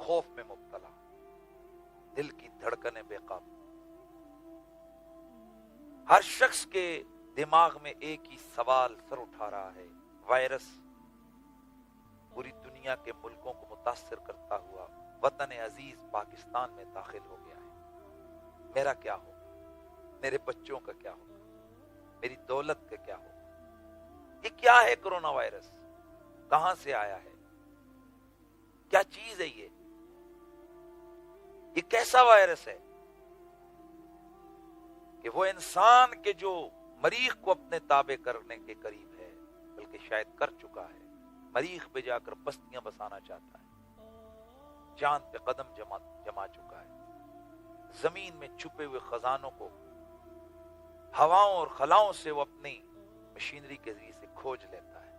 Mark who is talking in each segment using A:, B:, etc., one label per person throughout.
A: خوف میں مبتلا، دل کی دھڑکنیں بے قابو۔ ہر شخص کے دماغ میں ایک ہی سوال سر اٹھا رہا ہے، وائرس پوری دنیا کے ملکوں کو متاثر کرتا ہوا وطن عزیز پاکستان میں داخل ہو گیا ہے۔ میرا کیا ہوگا؟ میرے بچوں کا کیا ہوگا؟ میری دولت کا کیا ہوگا؟ یہ کیا ہے کرونا وائرس؟ کہاں سے آیا ہے؟ کیا چیز ہے یہ کیسا وائرس ہے کہ وہ انسان کے جو مریخ کو اپنے تابع کرنے کے قریب ہے، بلکہ شاید کر چکا ہے، مریخ پہ جا کر بستیاں بسانا چاہتا ہے، چاند پہ قدم جما چکا ہے، زمین میں چھپے ہوئے خزانوں کو ہواؤں اور خلاؤں سے وہ اپنی مشینری کے ذریعے سے کھوج لیتا ہے۔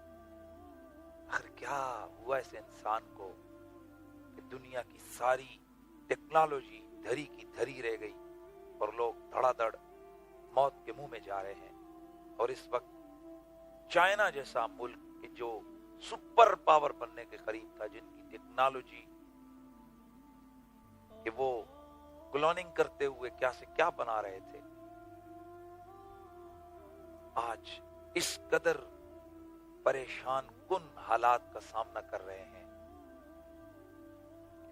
A: آخر کیا ہوا اس انسان کو کہ دنیا کی ساری ٹیکنالوجی دھری کی دھری رہ گئی اور لوگ دھڑا دھڑ موت کے منہ میں جا رہے ہیں؟ اور اس وقت چائنا جیسا ملک کہ جو سپر پاور بننے کے قریب تھا، جن کی ٹیکنالوجی کہ وہ کلوننگ کرتے ہوئے کیا سے کیا بنا رہے تھے، آج اس قدر پریشان کن حالات کا سامنا کر رہے ہیں،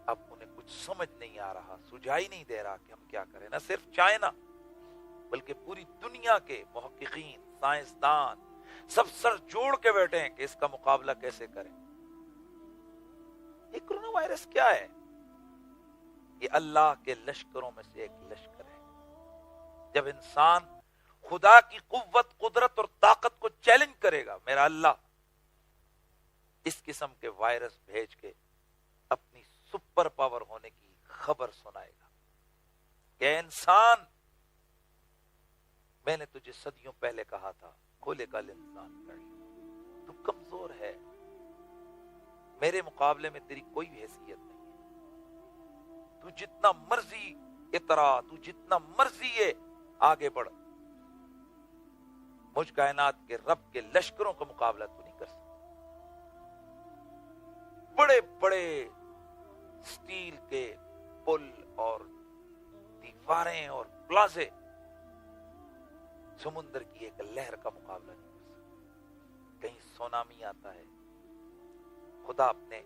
A: اب انہیں کچھ سمجھ نہیں آ رہا، سجائی نہیں دے رہا کہ ہم کیا کریں۔ نہ صرف چائنا بلکہ پوری دنیا کے محققین، سائنسدان سب سر جوڑ کے بیٹھے ہیں کہ اس کا مقابلہ کیسے کریں۔ یہ کرونا وائرس کیا ہے؟ یہ اللہ کے لشکروں میں سے ایک لشکر ہے۔ جب انسان خدا کی قوت، قدرت اور طاقت کو چیلنج کرے گا، میرا اللہ اس قسم کے وائرس بھیج کے اپنی سپر پاور ہونے کی خبر سنائے گا کہ انسان، میں نے تجھے صدیوں پہلے کہا تھا، کھولے کا انسان ضعیف، تو کمزور ہے، میرے مقابلے میں تیری کوئی حیثیت نہیں ہے، تو جتنا مرضی اترا، تو جتنا مرضی ہے آگے بڑھ، مجھ کائنات کے رب کے لشکروں کا مقابلہ تو نہیں کر سکتا۔ بڑے بڑے سٹیل کے پل اور دیواریں اور پلازے سمندر کی ایک لہر کا مقابلہ نہیں کر سکتے۔ کہیں سونامی آتا ہے، خدا اپنے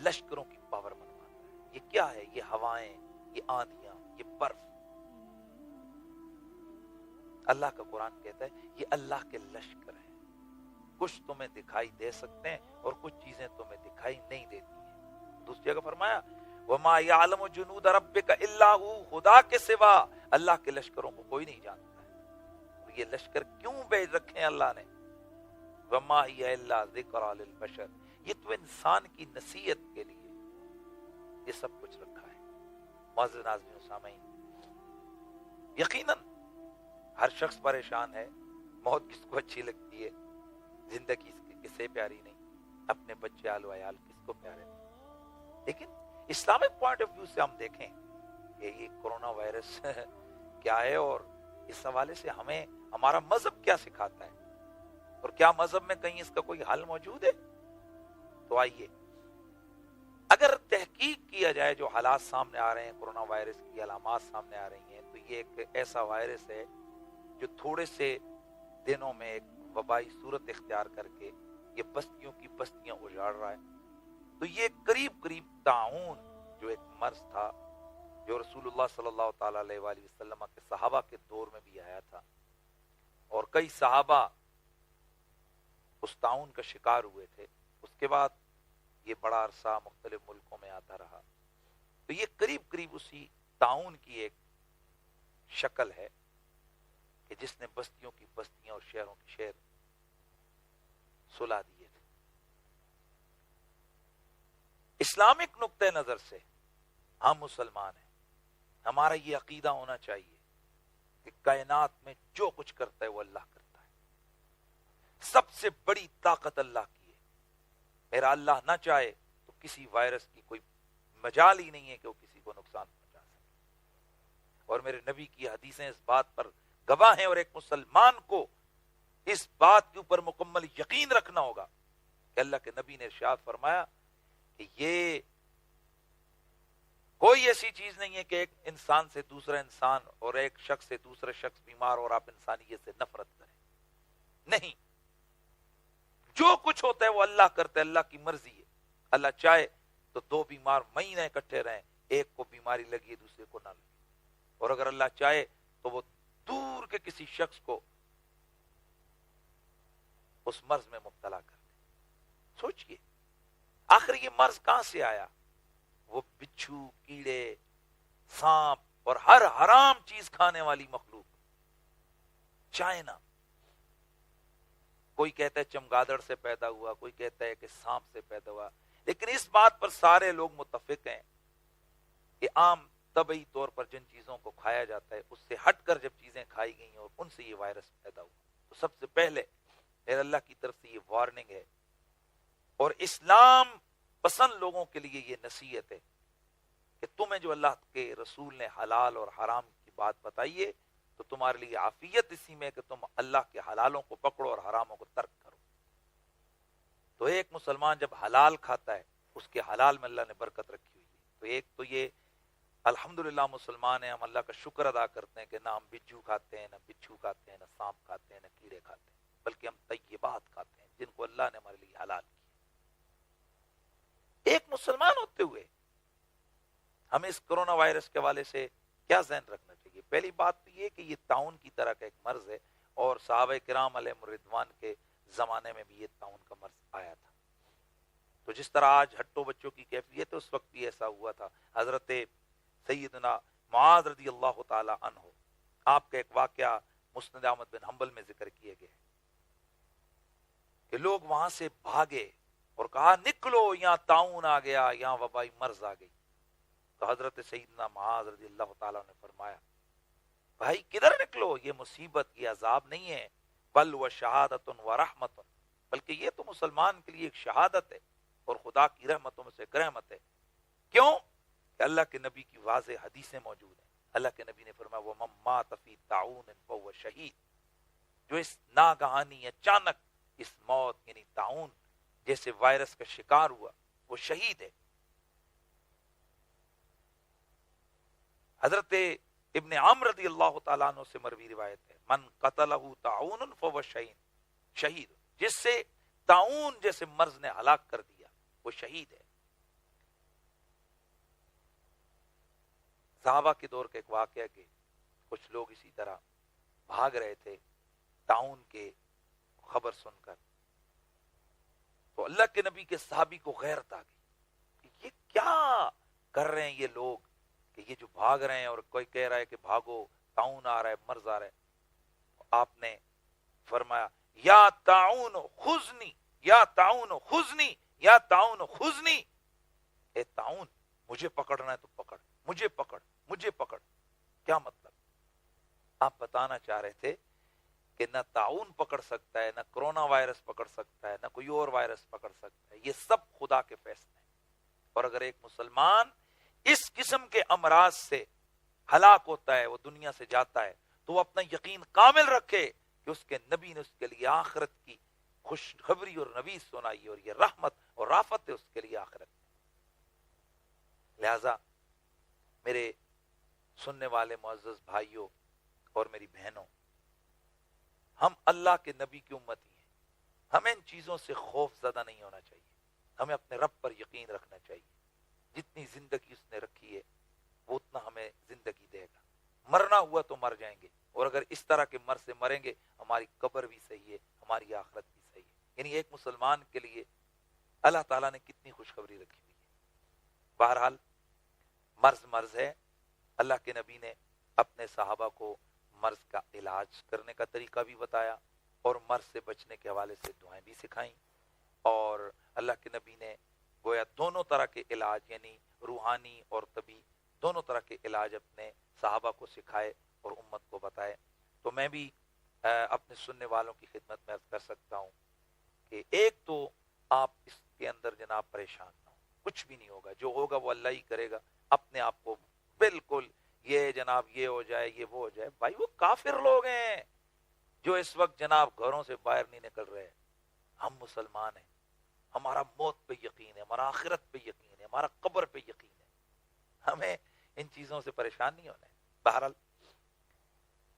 A: لشکروں کی پاور منواتا ہے۔ یہ کیا ہے؟ یہ ہوائیں، یہ آندیاں، یہ برف۔ اللہ کا قرآن کہتا ہے یہ اللہ کے لشکر ہیں۔ کچھ تمہیں دکھائی دے سکتے ہیں اور کچھ چیزیں تمہیں دکھائی نہیں دیتی ہیں۔ دوسری جگہ فرمایا وَمَا يَعْلَمُ جُنُودَ رَبِّكَ إِلَّا هُوَ، خدا کے سوا اللہ کے لشکروں کو کوئی نہیں جانتا ہے۔ یہ لشکر کیوں بھیج رکھے ہیں اللہ نے؟ وَمَا هِيَ إِلَّا ذِكْرَىٰ لِلْبَشَرِ، یہ تو انسان کی نصیحت کے لیے یہ سب کچھ رکھا ہے۔ معزز ناظرین و سامعین، یقیناً ہر شخص پریشان ہے، موت کس کو اچھی لگتی ہے، زندگی کسے پیاری نہیں، اپنے بچے آل و عیال کس کو پیارے نہیں۔ لیکن اسلامک پوائنٹ آف ویو سے ہم دیکھیں کہ یہ کرونا وائرس کیا ہے اور اس حوالے سے ہمیں ہمارا مذہب کیا سکھاتا ہے، اور کیا مذہب میں کہیں اس کا کوئی حل موجود ہے؟ تو آئیے، اگر تحقیق کیا جائے جو حالات سامنے آ رہے ہیں، کرونا وائرس کی علامات سامنے آ رہی ہیں، تو یہ ایک ایسا وائرس ہے جو تھوڑے سے دنوں میں ایک وبائی صورت اختیار کر کے یہ بستیوں کی بستیاں اجاڑ رہا ہے۔ تو یہ قریب طاعون جو ایک مرض تھا جو رسول اللہ صلی اللہ تعالی علیہ وآلہ وسلم کے صحابہ کے دور میں بھی آیا تھا، اور کئی صحابہ اس طاعون کا شکار ہوئے تھے۔ اس کے بعد یہ بڑا عرصہ مختلف ملکوں میں آتا رہا۔ تو یہ قریب اسی طاعون کی ایک شکل ہے کہ جس نے بستیوں کی بستیاں اور شہروں کے شہر سلا دیے تھے۔ اسلامک نقطہ نظر سے ہم مسلمان ہیں، ہمارا یہ عقیدہ ہونا چاہیے کہ کائنات میں جو کچھ کرتا ہے وہ اللہ کرتا ہے، سب سے بڑی طاقت اللہ کی ہے۔ میرا اللہ نہ چاہے تو کسی وائرس کی کوئی مجال ہی نہیں ہے کہ وہ کسی کو نقصان پہنچا سکے، اور میرے نبی کی حدیثیں اس بات پر گواہ ہیں، اور ایک مسلمان کو اس بات کے اوپر مکمل یقین رکھنا ہوگا کہ اللہ کے نبی نے ارشاد فرمایا کہ یہ کوئی ایسی چیز نہیں ہے کہ ایک انسان سے دوسرا انسان اور ایک شخص سے دوسرا شخص بیمار اور آپ انسانیت سے نفرت کریں. نہیں، جو کچھ ہوتا ہے وہ اللہ کرتا ہے، اللہ کی مرضی ہے. اللہ چاہے تو دو بیمار مہینے اکٹھے رہیں، ایک کو بیماری لگی ہے دوسرے کو نہ لگی، اور اگر اللہ چاہے تو وہ دور کے کسی شخص کو اس مرض میں مبتلا کر دے. سوچئے آخر یہ مرض کہاں سے آیا؟ وہ بچھو، کیڑے، سانپ اور ہر حرام چیز کھانے والی مخلوق. چائنا، کوئی کہتا ہے چمگادڑ سے پیدا ہوا، کوئی کہتا ہے کہ سانپ سے پیدا ہوا، لیکن اس بات پر سارے لوگ متفق ہیں کہ عام طبعی طور پر جن چیزوں کو کھایا جاتا ہے اس سے ہٹ کر جب چیزیں کھائی گئی اور ان سے یہ وائرس پیدا ہوا. تو سب سے پہلے میرے اللہ کی طرف سے یہ وارننگ ہے اور اسلام پسند لوگوں کے لیے یہ نصیحت ہے کہ تمہیں جو اللہ کے رسول نے حلال اور حرام کی بات بتائیے تو تمہارے لیے عافیت اسی میں کہ تم اللہ کے حلالوں کو پکڑو اور حراموں کو ترک کرو. تو ایک مسلمان جب حلال کھاتا ہے اس کے حلال میں اللہ نے برکت رکھی ہوئی ہے. تو ایک تو یہ الحمدللہ مسلمان ہیں، ہم اللہ کا شکر ادا کرتے ہیں کہ نہ ہم بجو کھاتے ہیں، نہ بچھو کھاتے ہیں، نہ سانپ کھاتے ہیں، نہ کیڑے کھاتے ہیں، بلکہ ہم طیبات کھاتے ہیں جن کو اللہ نے ہمارے لیے حلال کیا. ایک مسلمان ہوتے ہوئے ہمیں اس کرونا وائرس کے حوالے سے کیا ذہن رکھنا چاہیے؟ پہلی بات تو یہ کہ یہ طاعون کی طرح کا ایک مرض ہے اور صحابہ کرام علیہم الرضوان کے زمانے میں بھی یہ طاعون کا مرض آیا تھا. تو جس طرح آج ہٹو بچوں کی کیفیت ہے اس وقت بھی ایسا ہوا تھا. حضرت سیدنا معاذ رضی اللہ تعالی عنہ، آپ کا ایک واقعہ مسند احمد بن حنبل میں ذکر کیے گئے کہ لوگ وہاں سے بھاگے اور کہا نکلو، یہاں طاعون آ گیا، یہاں وبائی مرض آ گئی. تو حضرت سیدنا معاذ رضی اللہ تعالیٰ نے فرمایا بھائی کدھر نکلو، یہ مصیبت، یہ عذاب نہیں ہے، بل و شہادت و رحمت، بلکہ یہ تو مسلمان کے لیے ایک شہادت ہے اور خدا کی رحمتوں میں سے ایک رحمت ہے. کیوں؟ کہ اللہ کے نبی کی واضح حدیثیں موجود ہیں. اللہ کے نبی نے فرمایا وَمَن مَاتَ فِي طَاعُونٍ فَهُوَ شَهِيدٌ، جو اس ناگہانی اچانک اس موت یعنی طاعون جیسے وائرس کا شکار ہوا وہ شہید ہے. حضرت ابن عمرو رضی اللہ تعالیٰ عنہ سے مروی روایت ہے من قتلہ طاعون فهو شہید، جس سے طاعون جیسے مرض نے ہلاک کر دیا وہ شہید ہے. صحابہ کے دور کا ایک واقعہ کہ کچھ لوگ اسی طرح بھاگ رہے تھے طاعون کے خبر سن کر، تو اللہ کے نبی کے صحابی کو غیرت آ گئی کہ یہ کیا کر رہے ہیں یہ لوگ، کہ یہ جو بھاگ رہے ہیں اور کوئی کہہ رہا ہے کہ بھاگو طاعون آ رہا ہے، مرض آ رہا ہے. آپ نے فرمایا یا طاعون خذنی، یا طاعون خذنی، یا طاعون خذنی، اے طاعون مجھے پکڑنا ہے تو پکڑ، مجھے پکڑ، مجھے پکڑ. کیا مطلب؟ آپ بتانا چاہ رہے تھے کہ نہ طاعون پکڑ سکتا ہے، نہ کرونا وائرس پکڑ سکتا ہے، نہ کوئی اور وائرس پکڑ سکتا ہے، یہ سب خدا کے فیصلے ہیں. اور اگر ایک مسلمان اس قسم کے امراض سے ہلاک ہوتا ہے، وہ دنیا سے جاتا ہے، تو وہ اپنا یقین کامل رکھے کہ اس کے نبی نے اس کے لیے آخرت کی خوشخبری اور نوید سنائی اور یہ رحمت اور رافت ہے اس کے لیے آخرت. لہذا میرے سننے والے معزز بھائیوں اور میری بہنوں، ہم اللہ کے نبی کی امتی ہیں، ہمیں ان چیزوں سے خوف زدہ نہیں ہونا چاہیے. ہمیں اپنے رب پر یقین رکھنا چاہیے. جتنی زندگی اس نے رکھی ہے وہ اتنا ہمیں زندگی دے گا. مرنا ہوا تو مر جائیں گے، اور اگر اس طرح کے مر سے مریں گے ہماری قبر بھی صحیح ہے، ہماری آخرت بھی صحیح ہے. یعنی ایک مسلمان کے لیے اللہ تعالیٰ نے کتنی خوشخبری رکھی ہوئی ہے. بہرحال مرض ہے. اللہ کے نبی نے اپنے صحابہ کو مرض کا علاج کرنے کا طریقہ بھی بتایا اور مرض سے بچنے کے حوالے سے دعائیں بھی سکھائیں. اور اللہ کے نبی نے گویا دونوں طرح کے علاج یعنی روحانی اور طبی دونوں طرح کے علاج اپنے صحابہ کو سکھائے اور امت کو بتائے. تو میں بھی اپنے سننے والوں کی خدمت میں عرض کر سکتا ہوں کہ ایک تو آپ اس کے اندر جناب پریشان نہ ہو، کچھ بھی نہیں ہوگا، جو ہوگا وہ اللہ ہی کرے گا. اپنے آپ کو بالکل یہ جناب یہ ہو جائے یہ وہ ہو جائے، بھائی وہ کافر لوگ ہیں جو اس وقت جناب گھروں سے باہر نہیں نکل رہے. ہم مسلمان ہیں، ہمارا موت پہ یقین ہے، ہمارا آخرت پہ یقین ہے، ہمارا قبر پہ یقین ہے. ہمیں ان چیزوں سے پریشان نہیں ہونے. بہرحال